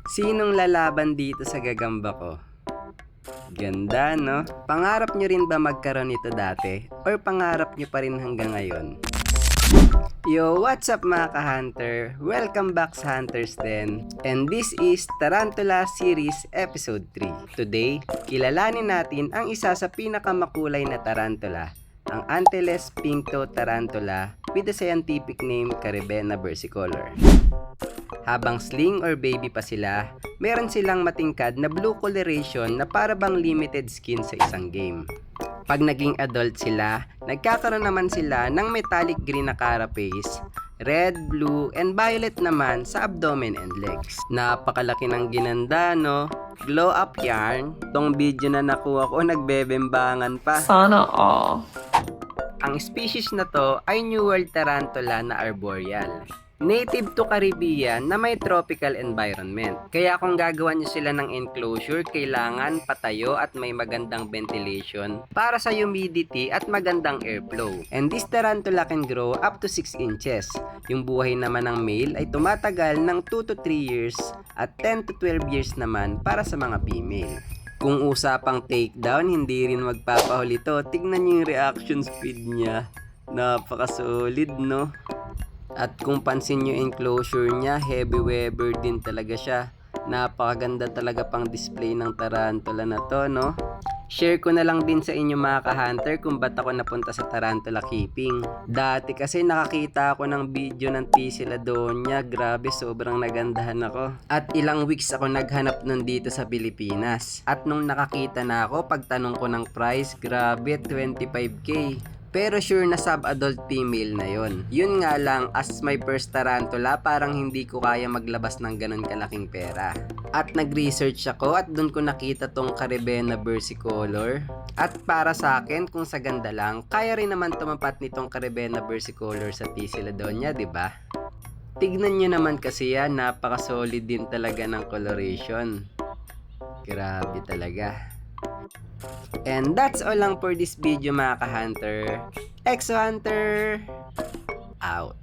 Sinong lalaban dito sa gagamba ko? Ganda, no? Pangarap nyo rin ba magkaroon nito dati? Or pangarap nyo pa rin hanggang ngayon? Yo, what's up mga ka-hunter? Welcome back sa Hunters Den. And this is Tarantula Series Episode 3. Today, kilalanin natin ang isa sa pinakamakulay na tarantula, ang Antilles Pincto Tarantula with the scientific name Caribena versicolor. Habang sling or baby pa sila, meron silang matingkad na blue coloration na para bang limited skin sa isang game. Pag naging adult sila, nagkakaroon naman sila ng metallic green na carapace, red, blue, and violet naman sa abdomen and legs. Napakalaki ng ginanda, no? Glow up yarn. Tong video na nakuha ko, nagbebembangan pa. Sana all. Ang species na to ay New World Tarantula na arboreal. Native to Caribbean na may tropical environment. Kaya kung gagawa nyo sila ng enclosure, kailangan patayo at may magandang ventilation para sa humidity at magandang airflow. And this tarantula can grow up to 6 inches. Yung buhay naman ng male ay tumatagal ng 2 to 3 years at 10 to 12 years naman para sa mga female. Kung usapang takedown, hindi rin magpapahuli to. Tignan nyo yung reaction speed niya. Napaka-solid, no? At kung pansin nyo enclosure niya, heavy weber din talaga siya. Napakaganda talaga pang display ng tarantula na to, no? Share ko na lang din sa inyo mga ka-hunter kung ba't ako napunta sa tarantula keeping. Dati kasi nakakita ako ng video ng Tisiladonia, grabe sobrang nagandahan ako. At ilang weeks ako naghanap nun dito sa Pilipinas. At nung nakakita na ako, pagtanong ko ng price, grabe 25k. Pero sure na sub-adult female na yon. Yun nga lang, as my first tarantula, parang hindi ko kaya maglabas ng ganun kalaking pera. At nag-research ako at dun ko nakita tong Caribena versicolor. At para sa akin, kung sa ganda lang, kaya rin naman tumapat nitong Caribena versicolor sa Tisiladonia, di ba? Tignan nyo naman kasi yan, napaka-solid din talaga ng coloration. Grabe talaga. And that's all lang for this video mga ka-hunter. Exo Hunter out.